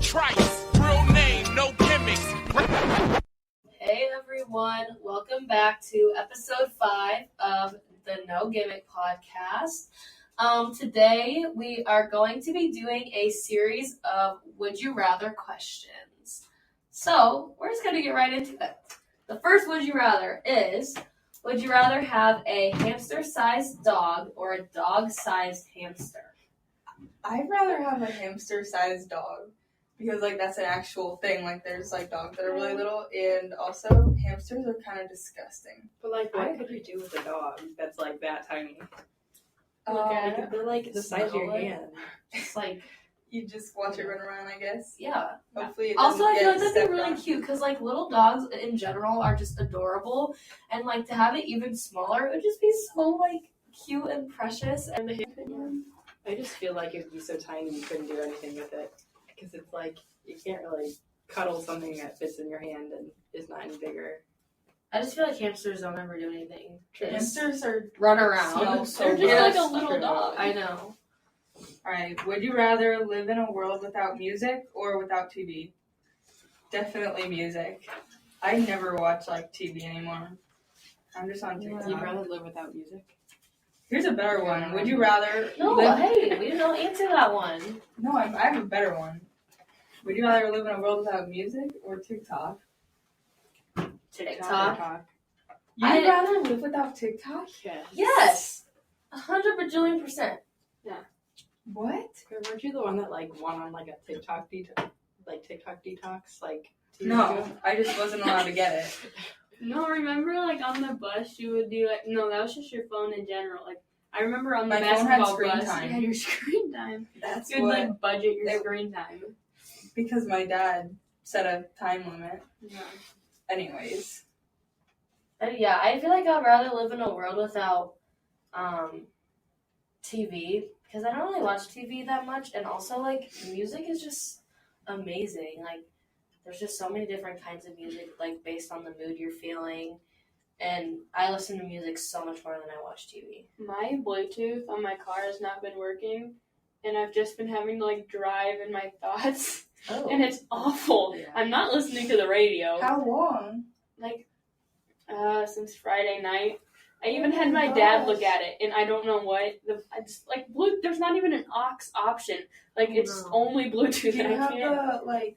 Trice, real name, no gimmicks. Hey everyone, welcome back to episode 5 of the No Gimmick podcast. Today we are going to be doing a series of Would You Rather questions. So we're just going to get right into it. The first Would You Rather is, would you rather have a hamster-sized dog or a dog-sized hamster? I'd rather have a hamster-sized dog because, that's an actual thing. There's, dogs that are really little, and also hamsters are kind of disgusting. But, what could you do with a dog that's, that tiny? They're, the size of your hand. Just, you just watch it run around, I guess. yeah. Hopefully it Also, I doesn't feel like get that'd be stepped really on. cute because, little dogs in general are just adorable. And, to have it even smaller, it would just be so, cute and precious. And I just feel like it'd be so tiny you couldn't do anything with it. Because it's you can't really cuddle something that fits in your hand and is not any bigger. I just feel like hamsters don't ever do anything. Hamsters are Run around. smell so They're just bad. like a little True. dog. I know. Alright, would you rather live in a world without music or without TV? Definitely music. I never watch, TV anymore. I'm just on TikTok. You'd rather live without music? Here's a better one. Would you rather No, live... hey, we didn't answer that one. No, I have a better one. Would you rather live in a world without music or TikTok? TikTok. You'd rather live without TikTok? Yes. Yes. 100 bajillion%. What? Weren't you the one that, went on, a TikTok detox? TikTok detox? 2 years No, ago? I just wasn't allowed to get it. No, remember, on the bus, you would do, no, that was just your phone in general. I remember on the My phone had basketball screen bus, time. you had your screen time. That's You would, budget your screen time. because my dad set a time limit. Yeah. Anyways. Yeah, I feel like I'd rather live in a world without TV because I don't really watch TV that much, and also music is just amazing. There's just so many different kinds of music, based on the mood you're feeling, and I listen to music so much more than I watch TV. My Bluetooth on my car has not been working, and I've just been having to, drive in my thoughts, and it's awful. Yeah. I'm not listening to the radio. How long? Since Friday night. I even had my my dad gosh. look at it, and I don't know what. There's not even an aux option. It's No. only Do Bluetooth, you and I have can't. the,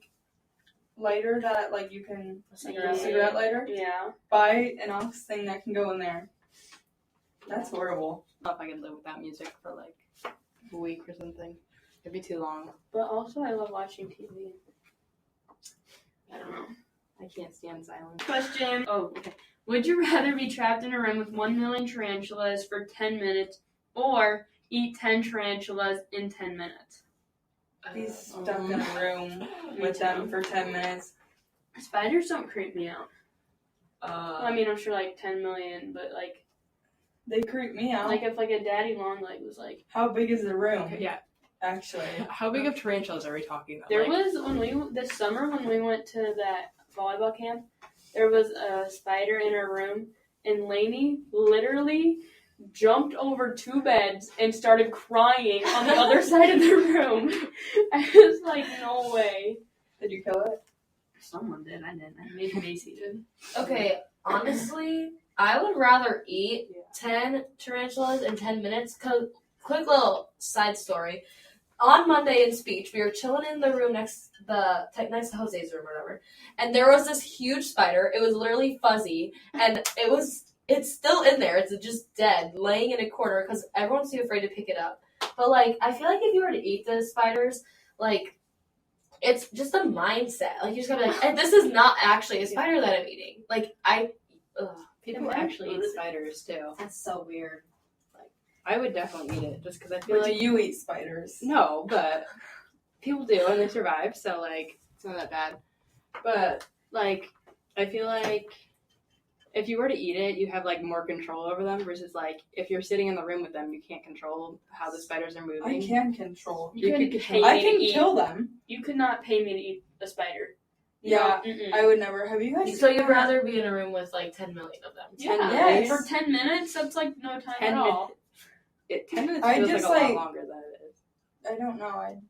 lighter that, you can... Cigarette cigarette lighter? Yeah. Buy an aux thing that can go in there. That's horrible. I don't know if I could live without music for, a week or something. It'd be too long. But also, I love watching TV. I don't know. I can't stand silence. Question. Oh, okay. Would you rather be trapped in a room with 1 million tarantulas for 10 minutes or eat 10 tarantulas in 10 minutes? Be stuck in a room with them for 10 minutes. Spiders don't creep me out. Uh, I'm sure 10 million, but They creep me out. if a daddy long leg was How big is the room? okay, yeah. Actually. How big of tarantulas are we talking about? There was this summer when we went to that volleyball camp, there was a spider in our room, and Lainey literally jumped over 2 beds and started crying on the other side of the room. I was like, no way. Did you kill it? Someone did. I didn't. Maybe Macy did. Okay, honestly, I would rather eat 10 tarantulas in 10 minutes. Quick little side story. On Monday in speech, we were chilling in the room next to Jose's room or whatever, and there was this huge spider. It was literally fuzzy, and it's still in there. It's just dead, laying in a corner because everyone's too afraid to pick it up. But I feel like if you were to eat the spiders, it's just a mindset. You just gotta be hey, this is not actually a spider that I'm eating. People actually eat spiders too. That's so weird. I would definitely eat it just because I feel Or like do you eat spiders? no, but people do and they survive, so it's not that bad. But I feel like if you were to eat it, you have more control over them versus if you're sitting in the room with them, you can't control how the spiders are moving. I can control. You You couldn't could pay I me can to eat. kill them. You could not pay me to eat a spider. Yeah, Mm-mm. I would never. Have you guys? So you'd rather be in a room with 10 million of them? Yeah. Yes. For 10 minutes, that's no time 10 at all. 10 minutes I feels just, a lot longer than it is. I don't know.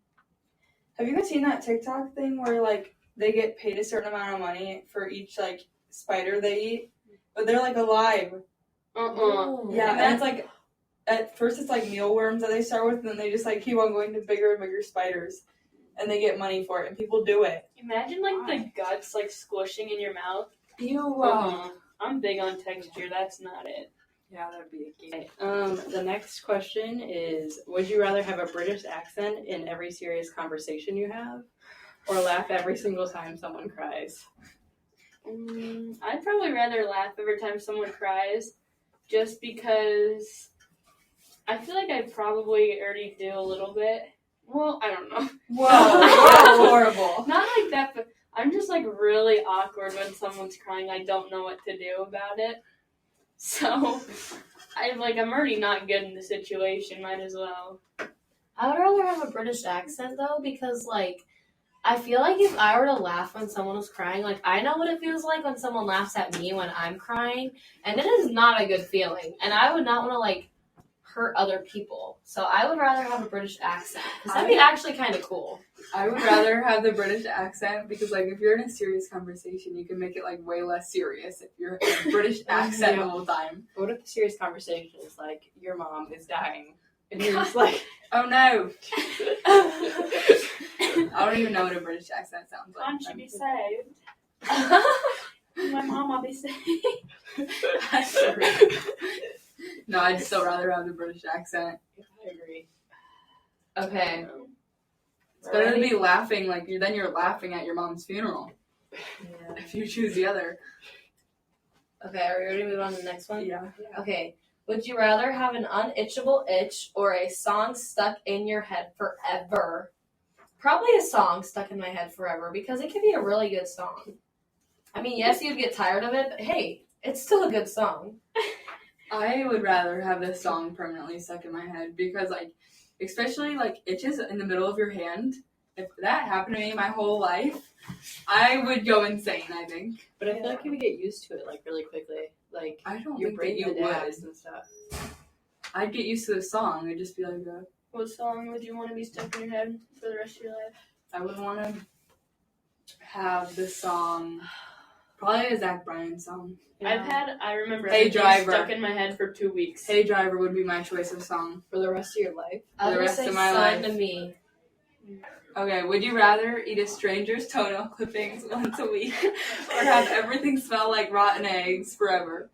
Have you guys seen that TikTok thing where like they get paid a certain amount of money for each like spider they eat, but they're like alive? Yeah, and it's like at first it's like mealworms that they start with, and then they just like keep on going to bigger and bigger spiders, and they get money for it, and people do it. Imagine like the guts like squishing in your mouth. Ew. I'm big on texture. That's not it. Yeah, that'd be a game. The next question is, would you rather have a British accent in every serious conversation you have, or laugh every single time someone cries? I'd probably rather laugh every time someone cries, just because I feel like I probably already do a little bit. Well, I don't know. Whoa, that's horrible. Not like that, but I'm just like really awkward when someone's crying. I don't know what to do about it. So I'm already not good in the situation. Might as well. I would rather have a British accent though, because like I feel like if I were to laugh when someone was crying, like I know what it feels like when someone laughs at me when I'm crying, and it is not a good feeling. And I would not want to like hurt other people. So I would rather have a British accent, because that'd be actually kind of cool. I would rather have the British accent because, like, if you're in a serious conversation, you can make it, like, way less serious if you're in a British accent the whole time. What if the serious conversation is like, your mom is dying, and you're just like, Oh, no. I don't even know what a British accent sounds like. Can't you be saved? My mom, I'll be saved. No, I'd still rather have the British accent. I agree. Okay. It's better to be laughing, like, then you're laughing at your mom's funeral. Yeah. If you choose the other. Okay, are we ready to move on to the next one? Yeah. Okay. Would you rather have an unitchable itch or a song stuck in your head forever? Probably a song stuck in my head forever, because it could be a really good song. I mean, yes, you'd get tired of it, but hey, it's still a good song. I would rather have this song permanently stuck in my head because, like, especially, like, itches in the middle of your hand. If that happened to me my whole life, I would go insane, I think. But I feel like you would get used to it, like, really quickly. Like, I don't your think brain that you adapts would. and stuff. I'd get used to the song. It'd just be like that. What song would you want to be stuck in your head for the rest of your life? I would want to have the song, probably a Zach Bryan song. I remember Hey it being Driver. stuck in my head for 2 weeks. Hey Driver would be my choice of song. For the rest of your life? I was the gonna rest say of my Son life. to me. Okay, would you rather eat a stranger's toenail clippings once a week or have everything smell like rotten eggs forever?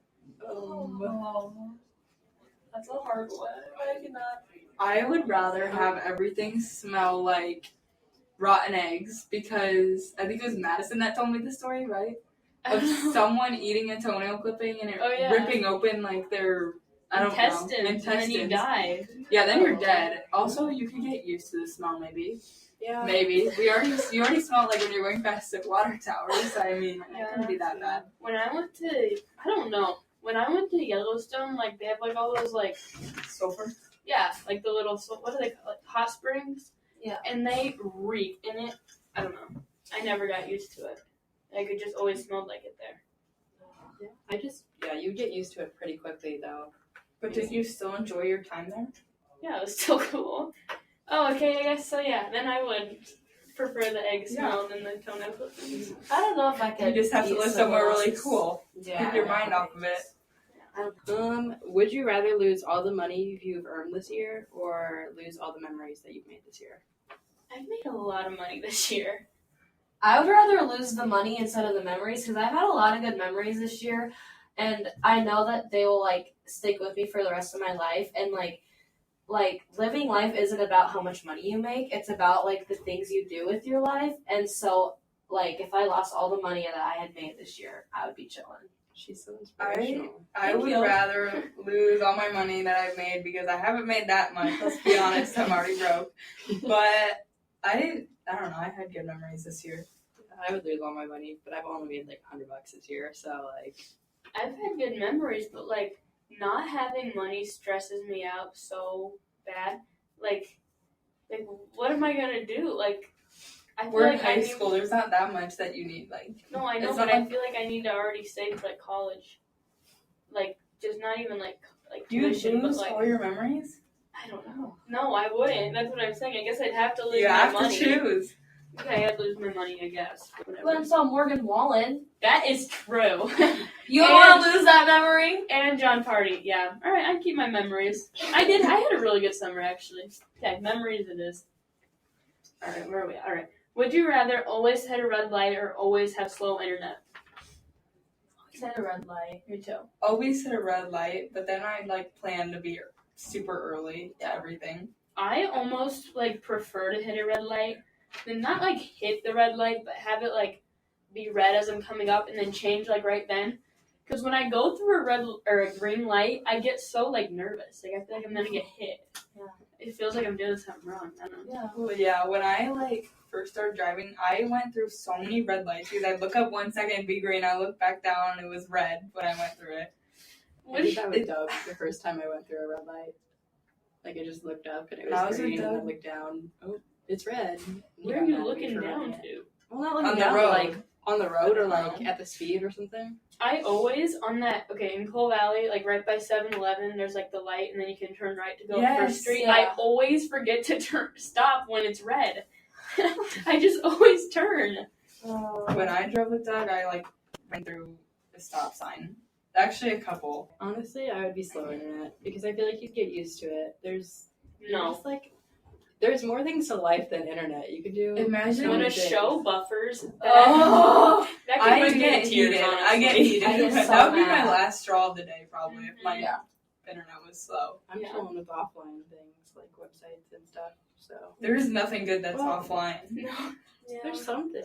That's a hard one. I cannot. I would rather have everything smell like rotten eggs because I think it was Madison that told me the story, right? Of someone eating a toenail clipping and it Oh, yeah. ripping open like their Intestines, know, and then you die. Yeah, then you're dead. Also, you can get used to the smell, maybe. Yeah. Maybe. You already smell it like when you're going past the water towers. I mean, it couldn't be that bad. When I went to, I don't know. When I went to Yellowstone, like they have like all those like, Sulfur? yeah, like the little, what are they called? Like, hot springs. Yeah. And they reek in it. I don't know. I never got used to it. Like it just always smelled like it there. You get used to it pretty quickly, though. But did you still enjoy your time there? Yeah, it was still cool. Oh, okay, I guess so. Yeah, then I would prefer the egg smell than the toenail clippings. I don't know if I could. You just have to eat live someone somewhere really else's- cool. Yeah. Keep your mind off of it. Would you rather lose all the money you've earned this year or lose all the memories that you've made this year? I've made a lot of money this year. I would rather lose the money instead of the memories, because I've had a lot of good memories this year, and I know that they will like stick with me for the rest of my life. And like living life isn't about how much money you make; it's about like the things you do with your life. And so, like, if I lost all the money that I had made this year, I would be chilling. She's so inspirational. I would rather lose all my money that I've made because I haven't made that much. Let's be honest, I'm already broke. But I don't know. I had good memories this year. I would lose all my money, but I've only made like $100 this year, so like. I've had good memories, but like not having money stresses me out so bad. Like what am I gonna do? Like I feel We're in like high school. There's not that much that you need. Like No, I know, it's but not I like- feel like I need to already save for like college. Like just not even like you tuition, but lose like all your memories. I don't know. No, I wouldn't. That's what I'm saying. I guess I'd have to lose You my have money. to choose. Okay, I'd lose my money, I guess. Whatever. Went and saw Morgan Wallen. That is true. You And- want to lose that memory? And John Party, yeah. Alright, I'd keep my memories. I had a really good summer, actually. Okay, memories it is. Alright, where are we? Alright. Would you rather always hit a red light or always have slow internet? Always hit a red light. Me too. Always hit a red light, but then I like plan to be super early to everything. I almost like prefer to hit a red light than not like hit the red light, but have it like be red as I'm coming up and then change like right then. Because when I go through a red or a green light, I get so like nervous. Like I feel like I'm gonna get hit. Yeah. It feels like I'm doing something wrong. I don't know. Yeah. Well, yeah, when I like first started driving, I went through so many red lights because I'd look up 1 second and be green, I look back down and it was red when I went through it. I did that with Doug the first time I went through a red light. Like I just looked up and it was green, and I looked down. Oh, it's red. Where are you looking down to? Well, not looking On the down, road. like on the road or like at the speed or something. I always on that in Coal Valley, like right by 7-Eleven, there's like the light and then you can turn right to go Yes, First Street. yeah. I always forget to stop when it's red. I just always turn. When I drove with Doug, I like went through a stop sign. Actually, a couple. Honestly, I would be slow internet because I feel like you'd get used to it. No. Just, like, there's more things to life than internet. You could do. Imagine When many a things. show buffers, that, Oh, that I can bring me get to tears, heated. honestly. I get heated. I get so that would be mad. my last straw of the day, probably, if my Yeah. internet was slow. I'm Yeah. chilling with offline things like websites and stuff. So There is nothing good that's Well, offline. No. there's something.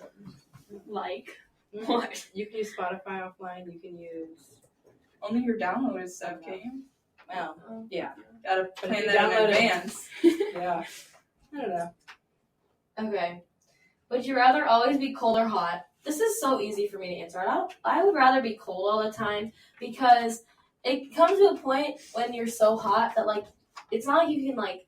Like, what? You can use Spotify offline. You can use. Only your downloaded stuff, can't you? Well, yeah, Gotta But if plan you that in download it- advance. yeah. I don't know. Okay. Would you rather always be cold or hot? This is so easy for me to answer. I would rather be cold all the time because it comes to a point when you're so hot that like it's not like you can like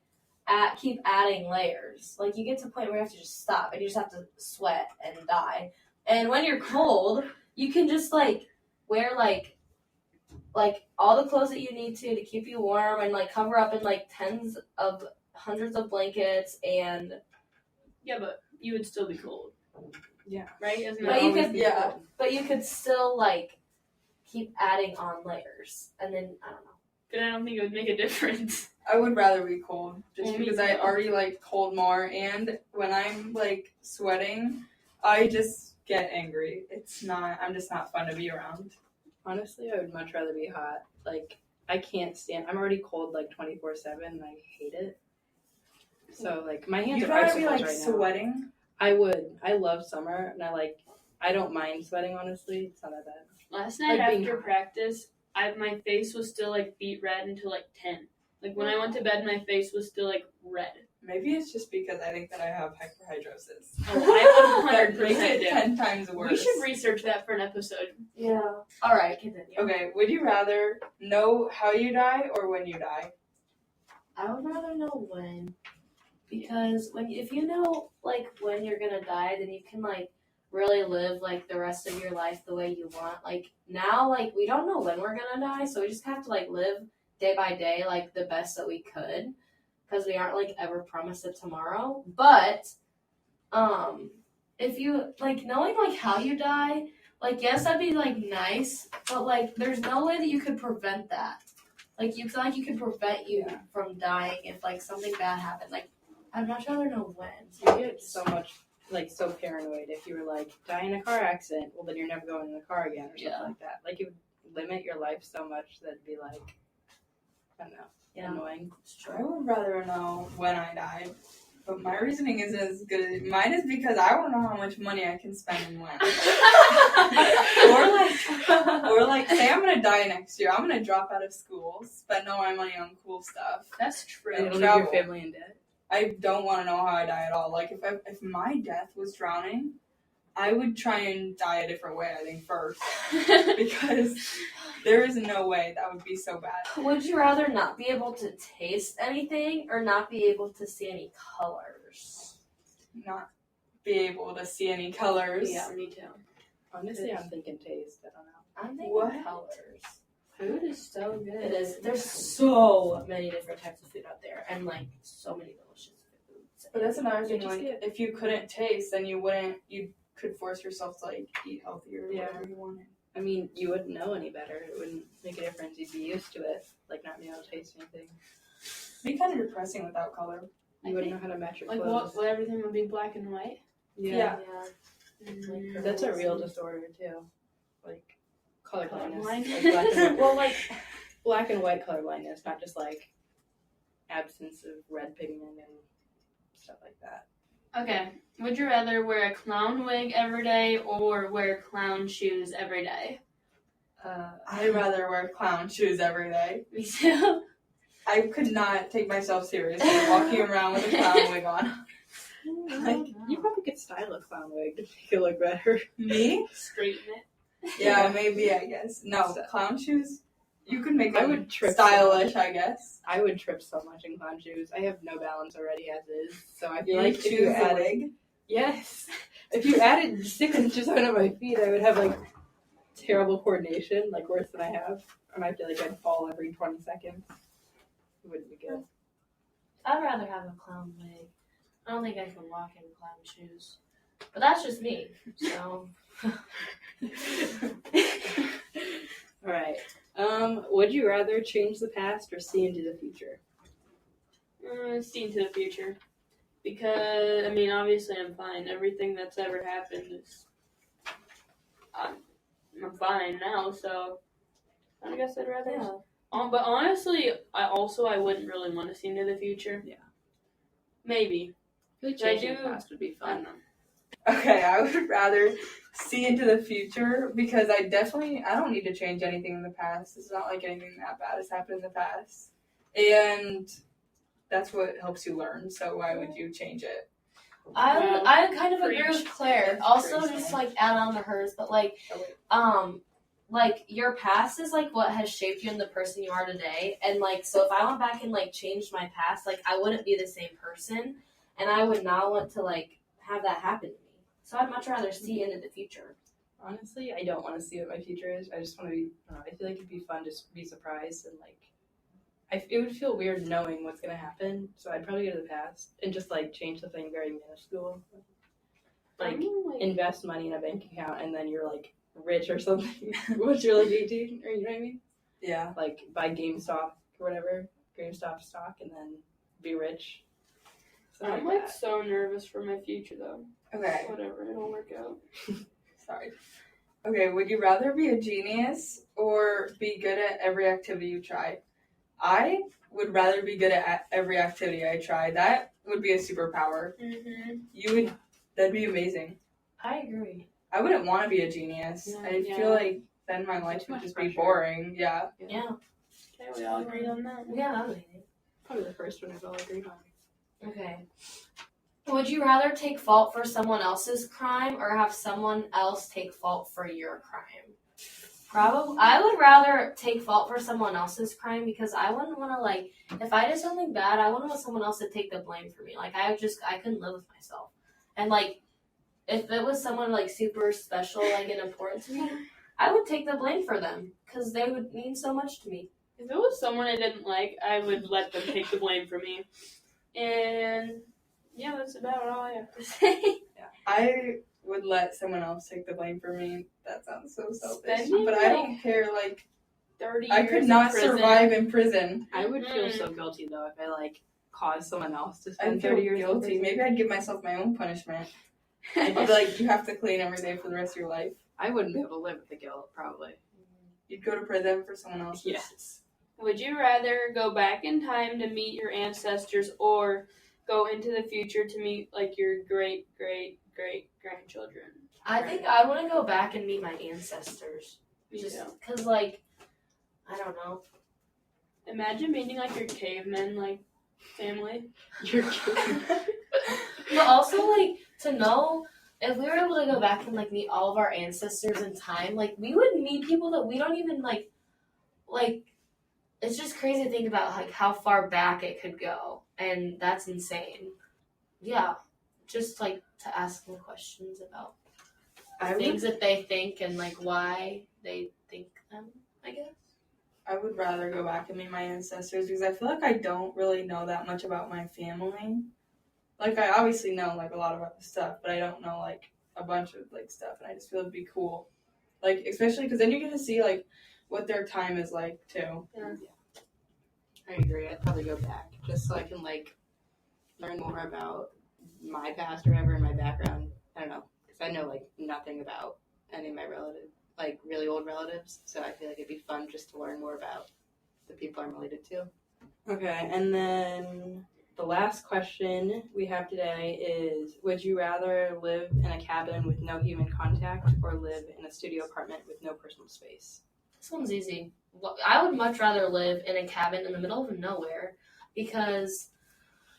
keep adding layers. Like you get to a point where you have to just stop and you just have to sweat and die. And when you're cold, you can just like wear like all the clothes that you need to keep you warm and like cover up in like hundreds of blankets and Yeah, but you would still be cold. Yeah. Right? Isn't But that you always could- be yeah. cold? but you could still like keep adding on layers and then I don't know. But I don't think it would make a difference. I would rather be cold just Well, me because I too. already like cold more, and when I'm like sweating, I just get angry. I'm just not fun to be around. Honestly, I would much rather be hot. Like, I can't stand. I'm already cold like 24/7, and I hate it. So like, my hands You'd are rather icicles be like right now. sweating. I would. I love summer, and I don't mind sweating. Honestly, it's not that bad. Last night Like being after hot. practice, my face was still like beet red until like 10. Like when I went to bed, my face was still like red. Maybe it's just because I think that I have hyperhidrosis. Oh, I That 100% makes it do. 10 times worse. We should research that for an episode. Yeah. All right, continue. Okay, would you rather know how you die or when you die? I would rather know when, because if you know like when you're gonna die, then you can like really live like the rest of your life the way you want. Like now, like we don't know when we're gonna die, so we just have to like live day by day like the best that we could, because we aren't like ever promised a tomorrow. But if you like knowing like how you die, like yes, that'd be like nice, but like there's no way that you could prevent that. Like it's not like you can prevent you from dying if like something bad happened. Like I'd much rather know when. You get so much, like, so paranoid if you were like die in a car accident. Well, then you're never going in the car again or something Yeah. like that. Like, it would limit your life so much that it'd be like, I don't know, Yeah. annoying. It's I true. would rather know when I die. But my reasoning isn't as good as mine is because I want to know how much money I can spend and when. or like, say I'm gonna die next year. I'm gonna drop out of school, spend all my money on cool stuff. That's true. And It'll leave travel. your family in debt. I don't want to know how I die at all. Like if my death was drowning, I would try and die a different way. I think first because there is no way that would be so bad. Would you rather not be able to taste anything or not be able to see any colors? Not be able to see any colors. Yeah, me too. Honestly, I'm thinking taste. I don't know. I'm thinking What? colors. Food is so good. It is. There's so many different types of food out there, and like so many delicious foods. But that's another thing. Just Like, get- if you couldn't taste, then you wouldn't. You could force yourself to like eat healthier or Yeah. whatever you wanted. I mean, you wouldn't know any better. It wouldn't make a difference. You'd be used to it, like not being able to taste anything. It'd be kind of depressing without color. You wouldn't know how to match your Like clothes. what everything would be black and white. Yeah. Mm. That's a real disorder too, like colorblindness. Colorblind? Like black and white. Well, like black and white colorblindness, not just like absence of red pigment and stuff like that. Okay. Would you rather wear a clown wig every day or wear clown shoes every day? I'd rather wear clown shoes every day. Me too. I could not take myself seriously walking around with a clown wig on. Like, You probably could style a clown wig to make it look better. me? Straighten it. Yeah, maybe, I guess. No, So- clown shoes? You could make I them would trip stylish, I guess. I would trip so much in clown shoes. I have no balance already as is, so I feel You like choose if you the added, wig. yes, if you added 6 inches onto my feet, I would have like terrible coordination, like worse than I have. I might feel like I'd fall every 20 seconds. It wouldn't be good. I'd rather have a clown wig. I don't think I can walk in clown shoes, but that's just me. So. All right. Would you rather change the past or see into the future? See into the future. Because, I mean, obviously I'm fine. Everything that's ever happened is... I'm fine now, so... I guess I'd rather... Yeah. But honestly, I wouldn't really want to see into the future. Yeah. Maybe. I feel like I changing the do- past would be I don't fun. know. Okay, I would rather see into the future because I don't need to change anything in the past. It's not like anything that bad has happened in the past. And that's what helps you learn, so why would you change it? I kind of agree Preach. with Claire. Also, Preach. just like add on to hers, but like, like your past is like what has shaped you and the person you are today. And like, so if I went back and like changed my past, like I wouldn't be the same person, and I would not want to like have that happen to me. So I'd much rather see into the future. Honestly, I don't want to see what my future is. I just want to be. I feel like it'd be fun to be surprised and like. It would feel weird knowing what's gonna happen, so I'd probably go to the past and just like change something very minuscule, like invest money in a bank account and then you're like rich or something once you're like 18, or you know what I mean? Yeah. Like buy GameStop or whatever, GameStop stock, and then be rich. Something I'm like like that. so nervous for my future though. Okay. Whatever, it'll work out. Sorry. Okay, would you rather be a genius or be good at every activity you try? I would rather be good at every activity I try. That would be a superpower. Mm-hmm. That'd be amazing. I agree. I wouldn't want to be a genius. Yeah, I feel like then my life Too would much just be pressure. boring. Yeah. Yeah. Okay, we all agreed on that. Yeah, that was easy. Probably the first one I've all agreed on. Okay. Would you rather take fault for someone else's crime or have someone else take fault for your crime? Probably. I would rather take fault for someone else's crime because I wouldn't want to, like, if I did something bad, I wouldn't want someone else to take the blame for me. Like, I couldn't live with myself. And, like, if it was someone, like, super special, like, and important to me, I would take the blame for them because they would mean so much to me. If it was someone I didn't like, I would let them take the blame for me. And yeah, that's about all I have to say. I would let someone else take the blame for me. That sounds so selfish. Spending, But I don't care. Like, 30 I years could in not prison. survive in prison. I would feel Mm-mm. so guilty though if I like caused someone else to I'd spend feel 30 years in guilty. prison. Maybe I'd give myself my own punishment. I'd be like, you have to clean every day for the rest of your life. I wouldn't be able to live with the guilt, probably. You'd go to prison for someone else. Yes. Would you rather go back in time to meet your ancestors or go into the future to meet like your great great great grandchildren? I think I want to go back and meet my ancestors. Me Just too. because, like, I don't know. Imagine meeting like your caveman like family. You're kidding. But also, like, to know if we were able to go back and, like, meet all of our ancestors in time, like, we would meet people that we don't even, like, it's just crazy to think about, like, how far back it could go. And that's insane. Yeah. Just, like, to ask them questions about I would things that they think and, like, why they think them, I guess. I would rather go back and meet my ancestors because I feel like I don't really know that much about my family. Like, I obviously know, like, a lot about the stuff, but I don't know, like, a bunch of, like, stuff, and I just feel it'd be cool. Like, especially because then you get to see, like, what their time is like, too. Yeah. I agree. I'd probably go back just so I can like learn more about my past or whatever and my background. I don't know, because I know like nothing about any of my relatives, like really old relatives. So I feel like it'd be fun just to learn more about the people I'm related to. Okay, and then the last question we have today is: would you rather live in a cabin with no human contact or live in a studio apartment with no personal space? This one's easy. I would much rather live in a cabin in the middle of nowhere because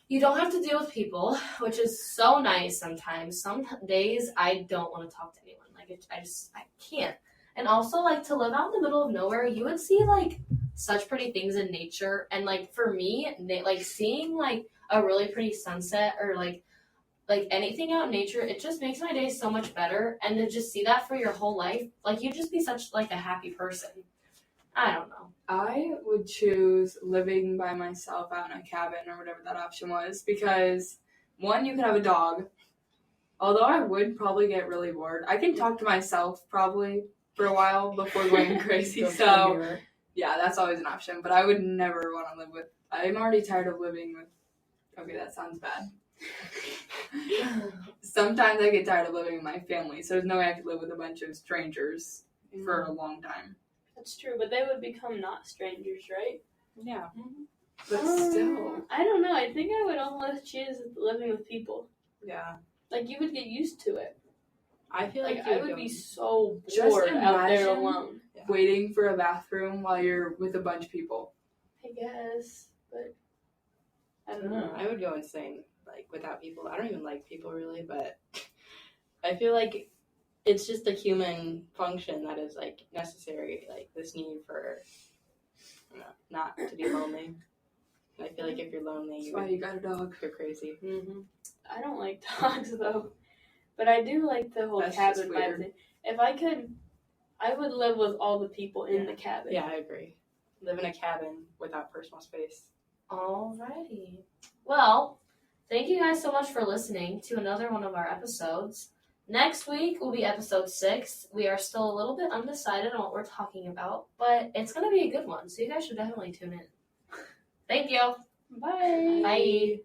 you don't have to deal with people, which is so nice sometimes. Some days I don't want to talk to anyone. Like, I can't. And also, like, to live out in the middle of nowhere, you would see, like, such pretty things in nature. And, like, for me, like, seeing, like, a really pretty sunset or, like anything out in nature, it just makes my day so much better. And to just see that for your whole life, like, you'd just be such, like, a happy person. I don't know. I would choose living by myself out in a cabin or whatever that option was because, one, you could have a dog. Although I would probably get really bored. I can talk to myself probably for a while before going crazy. So, yeah, that's always an option. But I would never want to live with... I'm already tired of living with... Okay, that sounds bad. Sometimes I get tired of living with my family, so there's no way I could live with a bunch of strangers for a long time. That's true, but they would become not strangers, right? Yeah. But still. I don't know. I think I would almost choose living with people. Yeah. Like, you would get used to it. I feel Like, like I would be so Just bored out there imagine- alone. Waiting for a bathroom while you're with a bunch of people. I guess, but I I don't know. I would go insane, like, without people. I don't even like people, really, but I feel like it's just a human function that is, like, necessary, like, this need for, you know, not to be lonely. And I feel like if you're lonely, That's why you got a dog. go crazy. Mm-hmm. I don't like dogs, though. But I do like the whole That's cabin just vibe weird. thing. If I could, I would live with all the people in the cabin. Yeah, I agree. Live in a cabin without personal space. Alrighty. Well, thank you guys so much for listening to another one of our episodes. Next week will be episode 6. We are still a little bit undecided on what we're talking about, but it's going to be a good one, so you guys should definitely tune in. Thank you. Bye. Bye.